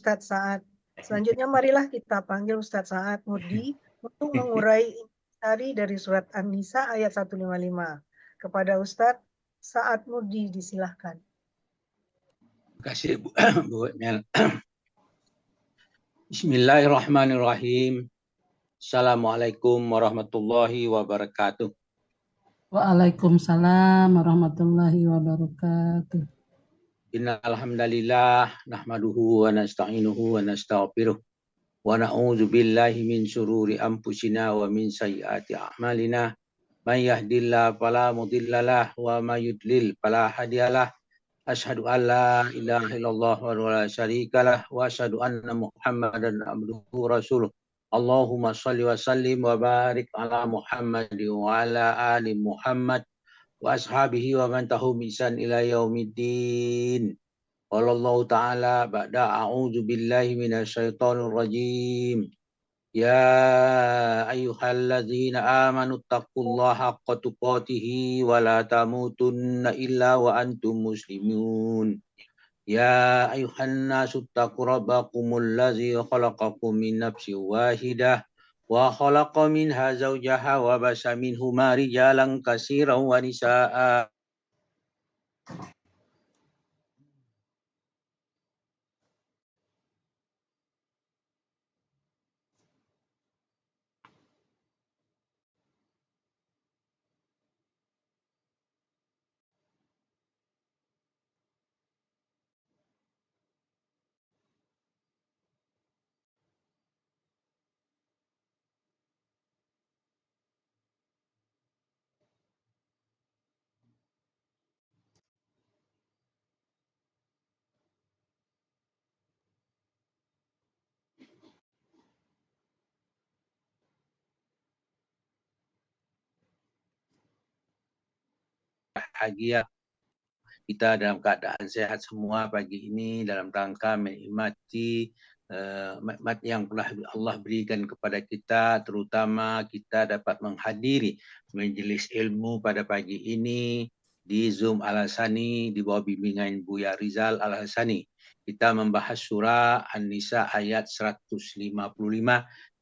Ustadz Sa'ad. Selanjutnya marilah kita panggil Ustadz Sa'ad Murdi untuk mengurai intisari dari surat An-Nisa ayat 155. Kepada Ustadz Sa'ad Murdi disilahkan. Terima kasih Bu Mel. Bismillahirrahmanirrahim. Assalamualaikum warahmatullahi wabarakatuh. Waalaikumsalam warahmatullahi wabarakatuh. Innal hamdalillah nahmaduhu wa nasta'inuhu wa nastaghfiruh wa na'udzu billahi min syururi anfusina wa min sayyiati a'malina. May yahdihillahu fala mudhillalah wa may yudlil fala hadiyalah. Asyhadu an la ilaha illallah wa la syarikalah wa asyhadu anna Muhammadan abduhu rasuluh. Allahumma shalli wa sallim wa barik ala Muhammad wa ala ali Muhammad wa ashabihi wa man tahum ihsan ila yaumiddin. Wallahu ta'ala ba'da a'udzu billahi minasyaitonir rajim. Ya ayyuhalladzina amanu taqullaha haqqa tuqatih wa la tamutunna illa wa antum muslimun. Ya ayyuhan nasu taqu rabbakumul ladzi khalaqakum min nafsin wahidah wa khalaqa minha zawjaha wa basa minhuma rijalan katsiran wa nisaa'a. Bahagia kita dalam keadaan sehat semua pagi ini dalam rangka menikmati nikmat yang telah Allah berikan kepada kita, terutama kita dapat menghadiri majelis ilmu pada pagi ini di Zoom Al-Hasani di bawah bimbingan Buya Rizal Al-Hasani. Kita membahas surah An-Nisa ayat 155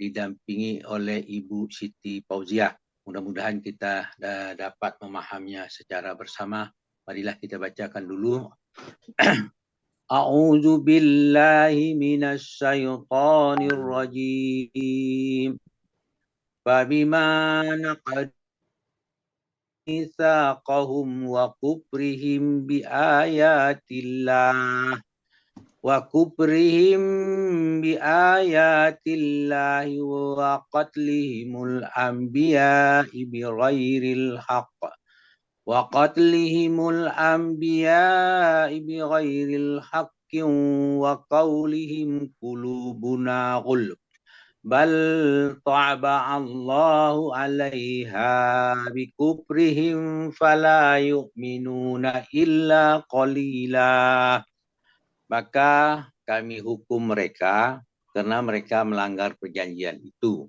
didampingi oleh Ibu Siti Fauziah. Mudah-mudahan kita dapat memahaminya secara bersama. Marilah kita bacakan dulu. A'udzu billahi minasy syaithanir rajim. Fabima naqad mitsaqahum wa kufrihim bi ayatillah wa qatlihimul anbiya bighairil haqq wa qawlihim qulubuna ghulf bal ta'aba'allahu 'alaiha bikufrihim fala yu'minuna illa qalila. Maka kami hukum mereka karena mereka melanggar perjanjian itu,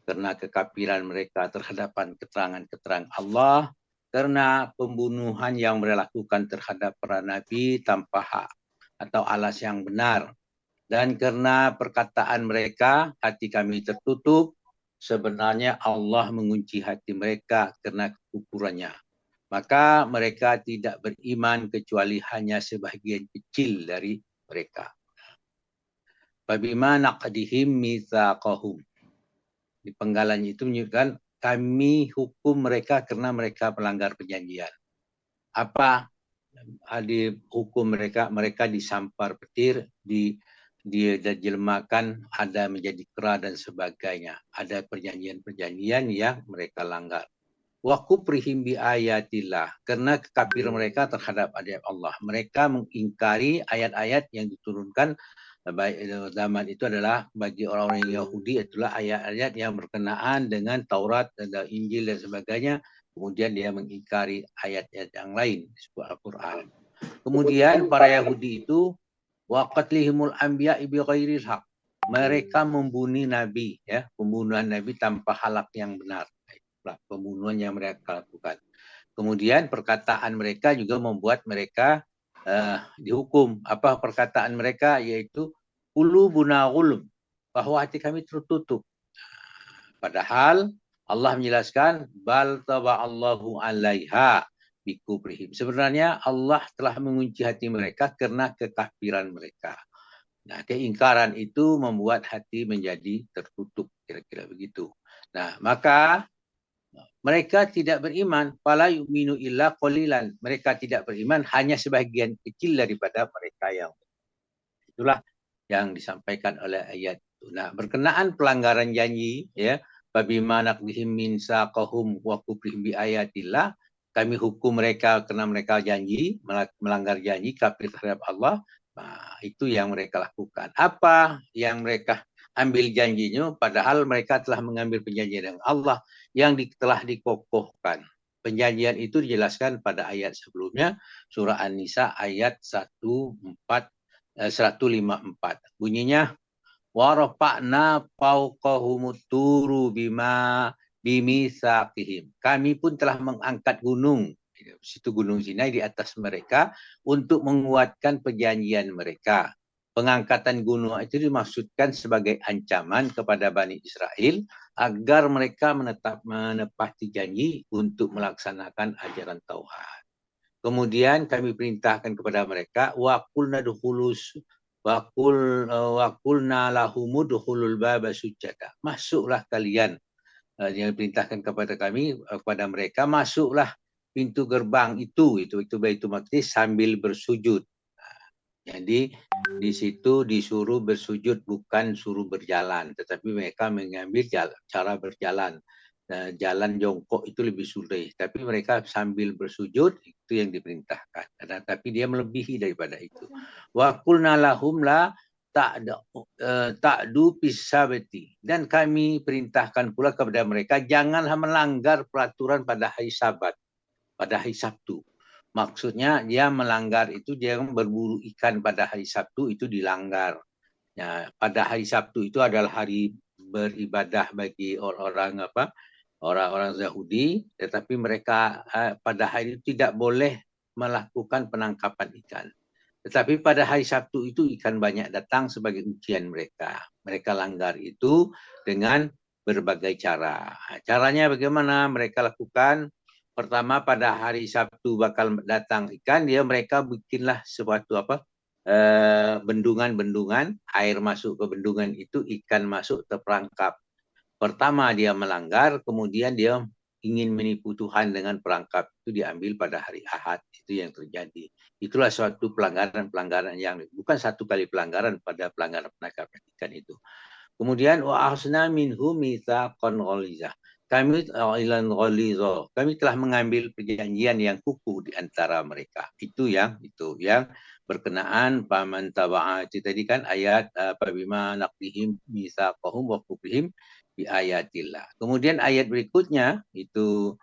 karena kekafiran mereka terhadap keterangan-keterangan Allah, karena pembunuhan yang mereka lakukan terhadap para nabi tanpa hak atau alas yang benar, dan karena perkataan mereka hati kami tertutup, sebenarnya Allah mengunci hati mereka karena kekufurannya. Maka mereka tidak beriman kecuali hanya sebahagian kecil dari mereka. Fabima naqdihim mitsaqahum. Di penggalan itu menunjukkan kami hukum mereka karena mereka melanggar perjanjian. Apa dihukum mereka? Mereka disampar petir, dijelmakan, ada menjadi kera dan sebagainya. Ada perjanjian-perjanjian yang mereka langgar. Wa kufrihim bi ayatillah, karena kekafiran mereka terhadap ayat Allah. Mereka mengingkari ayat-ayat yang diturunkan baik zaman itu adalah bagi orang-orang Yahudi itulah ayat-ayat yang berkenaan dengan Taurat dan Injil dan sebagainya. Kemudian dia mengingkari ayat-ayat yang lain disebut Al-Qur'an. Kemudian para Yahudi itu wa qatlihimul anbiya bi ghairil haq. Mereka membunuh nabi, ya, pembunuhan nabi tanpa halak yang benar. Pembunuhan yang mereka lakukan. Kemudian perkataan mereka juga membuat mereka dihukum. Apa perkataan mereka? Yaitu qulubuna ghulf, bahwa hati kami tertutup. Padahal Allah menjelaskan bal taba'allahu 'alaiha bikubrihim. Sebenarnya Allah telah mengunci hati mereka karena kekafiran mereka. Nah, keingkaran itu membuat hati menjadi tertutup, kira-kira begitu. Nah, maka mereka tidak beriman, fala yu'minu illa qalilan. Mereka tidak beriman hanya sebagian kecil daripada mereka yang. Itulah yang disampaikan oleh ayat itu. Nah, berkenaan pelanggaran janji, ya, babima naqdihim min saqahum wa kufrihim bi ayatillah, kami hukum mereka karena mereka janji, melanggar janji, kafir terhadap Allah. Nah, itu yang mereka lakukan. Apa yang mereka ambil janjinya, padahal mereka telah mengambil perjanjian dengan Allah yang telah dikokohkan. Perjanjian itu dijelaskan pada ayat sebelumnya, surah An-Nisa ayat 154. Bunyinya, warafa'na fawqahumut turu bimisaqihim. Kami pun telah mengangkat gunung, situ Gunung Sinai, di atas mereka untuk menguatkan perjanjian mereka. Pengangkatan gunung itu dimaksudkan sebagai ancaman kepada Bani Israel agar mereka menepati janji untuk melaksanakan ajaran Tauhid. Kemudian kami perintahkan kepada mereka, wa qulna lahumudkhulul baba sujada. Masuklah kalian, yang diperintahkan kepada kami, kepada mereka, masuklah pintu gerbang itu Baitul Maqdis sambil bersujud. Jadi di situ disuruh bersujud, bukan suruh berjalan, tetapi mereka mengambil cara berjalan. Jalan jongkok itu lebih sulit, tapi mereka sambil bersujud, itu yang diperintahkan. Tapi dia melebihi daripada itu. Wa qulna lahum la ta'du pisabati, dan kami perintahkan pula kepada mereka janganlah melanggar peraturan pada hari Sabat, pada hari Sabtu. Maksudnya dia melanggar itu, dia berburu ikan pada hari Sabtu itu dilanggar. Ya, pada hari Sabtu itu adalah hari beribadah bagi orang-orang Yahudi, tetapi mereka pada hari itu tidak boleh melakukan penangkapan ikan. Tetapi pada hari Sabtu itu ikan banyak datang sebagai ujian mereka. Mereka langgar itu dengan berbagai cara. Caranya bagaimana mereka lakukan? Pertama, pada hari Sabtu bakal datang ikan, mereka bikinlah suatu bendungan-bendungan, air masuk ke bendungan itu, ikan masuk terperangkap. Pertama dia melanggar, kemudian dia ingin menipu Tuhan dengan perangkap itu diambil pada hari Ahad. Itu yang terjadi. Itulah suatu pelanggaran yang bukan satu kali pelanggaran pada pelanggaran penangkapan ikan itu. Kemudian wa ahsna minhu mitsaqan ghalizah. Kami telah mengambil perjanjian yang kukuh di antara mereka. Itu yang berkenaan paman taba'a. Itu tadi kan ayat bima naqdihim mitsaqahum wa kufrihim bi ayatillah. Kemudian ayat berikutnya itu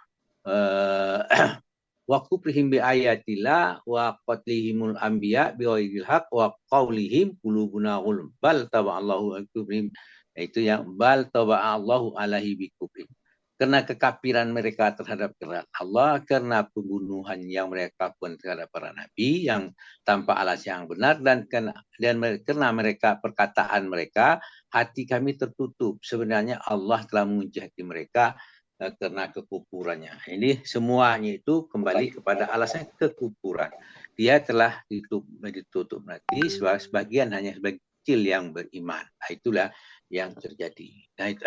wa kufrihim bi ayatillah wa qatlihimul anbiya bi ghairil haq wa qaulihim qulubuna ghulf bal taba'allahu kufrihim. Itu yang bal taba'allahu alaihi bi kufrihim. Karena kekafiran mereka terhadap Allah, karena pembunuhan yang mereka lakukan terhadap para nabi yang tanpa alasan yang benar, dan karena mereka perkataan mereka, hati kami tertutup. Sebenarnya Allah telah mengunci hati mereka karena kekufurannya. Ini semuanya itu kembali kepada alasan kekufuran. Dia telah ditutup nanti, sebagian hanya sebagian kecil yang beriman. Nah, itulah yang terjadi. Nah, itu.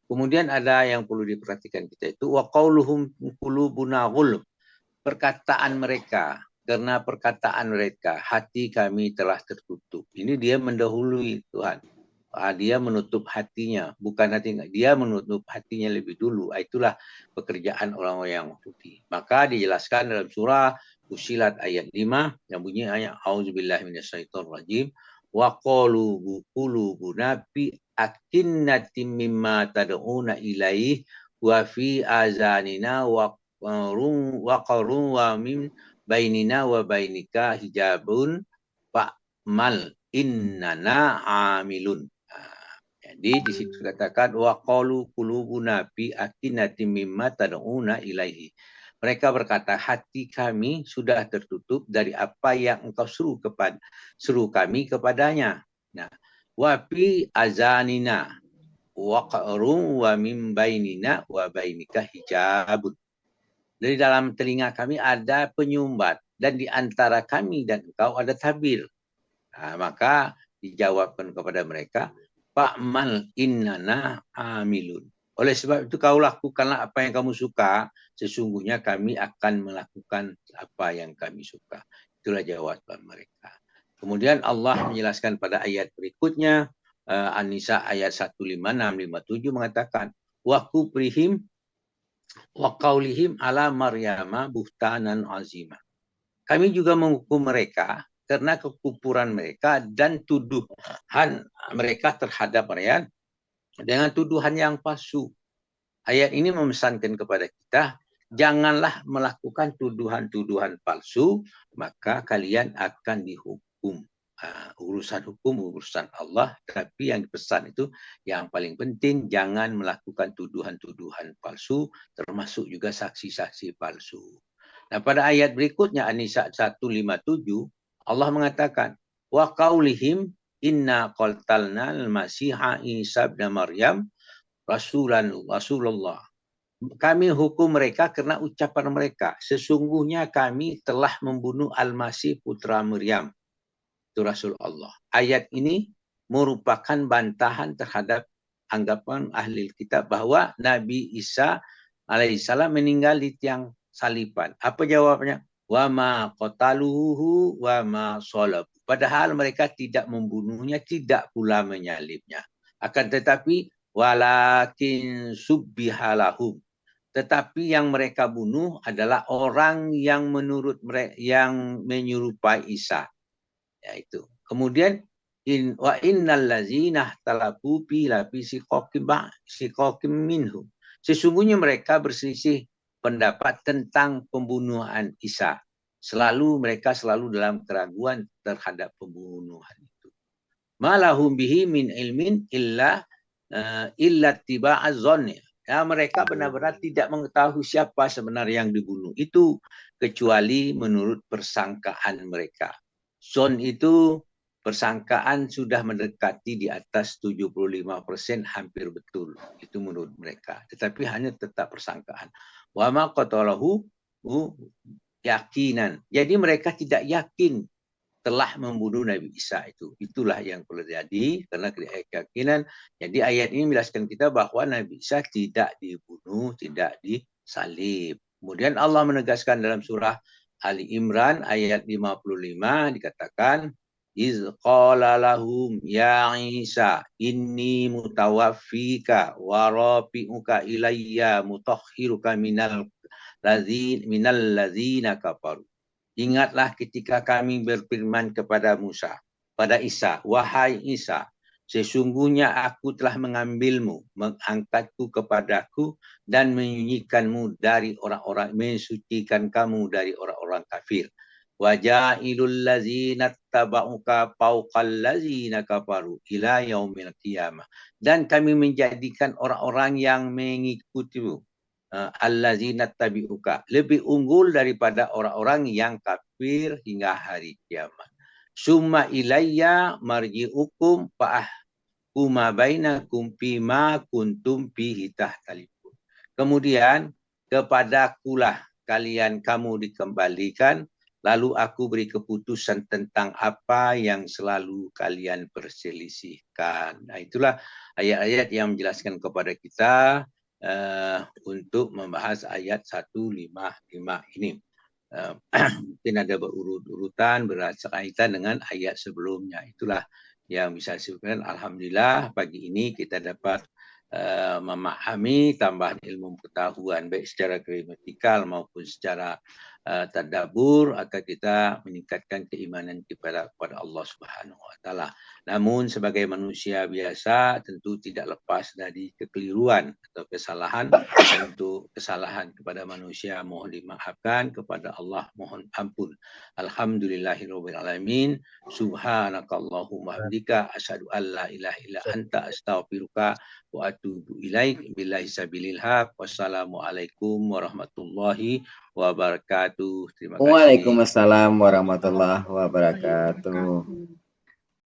Kemudian ada yang perlu diperhatikan kita itu, wa qauluhum qulubuna ghulf. Perkataan mereka, karena perkataan mereka, hati kami telah tertutup. Ini dia mendahului Tuhan. Dia menutup hatinya, bukan hatinya, dia menutup hatinya lebih dulu. Itulah pekerjaan orang-orang Yahudi. Maka dijelaskan dalam surah Fussilat ayat 5 yang bunyi ayat auzubillahi minasyaitonirrajim wa qalu qulubuna fi akinnatin mimma tad'una ilaih wa fi azanina wa qarun wa min bainina wa bainika hijabun fa'mal innana amilun. Jadi di situ katakan wa qalu qulubuna fi akinnatin mimma tad'una ilaihi. Mereka berkata, hati kami sudah tertutup dari apa yang engkau seru kami kepadanya. Nah, wa fi azanina waqarun wa min bainina wa bainika hijabun. Dari dalam telinga kami ada penyumbat dan di antara kami dan engkau ada tabir. Maka dijawabkan kepada mereka, fa'mal innana amilun. Oleh sebab itu kau lakukanlah apa yang kamu suka, sesungguhnya kami akan melakukan apa yang kami suka. Itulah jawaban mereka. Kemudian Allah menjelaskan pada ayat berikutnya, An-Nisa ayat 156-157 mengatakan, wa kubrihim wa qaulihim ala Maryama buhtanan azima. Kami juga menghukum mereka karena kekufuran mereka dan tuduhan mereka terhadap Maryam dengan tuduhan yang palsu. Ayat ini memesankan kepada kita, janganlah melakukan tuduhan-tuduhan palsu, maka kalian akan dihukum. Urusan hukum, urusan Allah, tapi yang dipesan itu yang paling penting, jangan melakukan tuduhan-tuduhan palsu, termasuk juga saksi-saksi palsu. Nah, pada ayat berikutnya, An-Nisa 157, Allah mengatakan, wa qaulihim inna qaltalna al-masiha Isa ibn Maryam Rasulullah. Kami hukum mereka karena ucapan mereka. Sesungguhnya kami telah membunuh Al-Masih putra Maryam. Itu Rasul Allah. Ayat ini merupakan bantahan terhadap anggapan ahli kitab bahwa Nabi Isa alaihissalam meninggal di tiang saliban. Apa jawabnya? Wa ma qataluhu wa ma salabu. Padahal mereka tidak membunuhnya, tidak pula menyalibnya. Akan tetapi walakin subbihalahum. Tetapi yang mereka bunuh adalah orang yang menurut mereka yang menyerupai Isa. Yaitu. Kemudian wa innal ladzina talabu bi siqaqim minhum. Sesungguhnya mereka berselisih pendapat tentang pembunuhan Isa. Mereka selalu dalam keraguan terhadap pembunuhan itu. Malahum bihi min ilmin illa tiba'az zanni. Ya, mereka benar-benar tidak mengetahui siapa sebenarnya yang dibunuh itu kecuali menurut persangkaan mereka. Zon itu persangkaan sudah mendekati di atas 75%, hampir betul. Itu menurut mereka. Tetapi hanya tetap persangkaan. Wa ma qatalahu yakinan. Jadi mereka tidak yakin telah membunuh Nabi Isa itu. Itulah yang perlu terjadi karena keyakinan. Jadi ayat ini menjelaskan kita bahwa Nabi Isa tidak dibunuh, tidak disalib. Kemudian Allah menegaskan dalam surah Ali Imran ayat 55 dikatakan, iz qala lahum ya Isa inni mutawaffika wa rafi'uka ilayya mutahhiruka minal ladzina kafaru. Ingatlah ketika kami berfirman kepada Musa, pada Isa, wahai Isa, sesungguhnya aku telah mengambilmu, mengangkatku kepadaku dan menyucikanmu dari orang-orang, mensucikan kamu dari orang-orang kafir. Waja'ilul ladzina tabauka fawqal ladzina kafaru ila yaumil qiyamah. Dan kami menjadikan orang-orang yang mengikutimu, allazina tabi'uka, lebih unggul daripada orang-orang yang kafir hingga hari kiamat. Summa ilayya marji'ukum fa'ahkuma bainakum fima kuntum bihi tahtalifun. Kemudian kepadakulah kamu dikembalikan, lalu aku beri keputusan tentang apa yang selalu kalian perselisihkan. Nah, itulah ayat-ayat yang menjelaskan kepada kita untuk membahas ayat 155 ini. Mungkin ada berurut-urutan berkaitan dengan ayat sebelumnya. Itulah yang bisa disebutkan. Alhamdulillah pagi ini kita dapat memahami tambahan ilmu pengetahuan baik secara gramatikal maupun secara tadabbur agar kita meningkatkan keimanan kepada Allah Subhanahu wa taala. Namun sebagai manusia biasa tentu tidak lepas dari kekeliruan atau kesalahan. Untuk kesalahan kepada manusia mohon dimaafkan, kepada Allah mohon ampun. Alhamdulillahirabbil alamin. Subhanakallahumma hamdika asyhadu an la ilaha illa anta astaghfiruka wa atubu ilaik. Billahi sabilil haq. Wassalamualaikum warahmatullahi wabarakatuh. Terima kasih. Waalaikumsalam warahmatullahi wabarakatuh.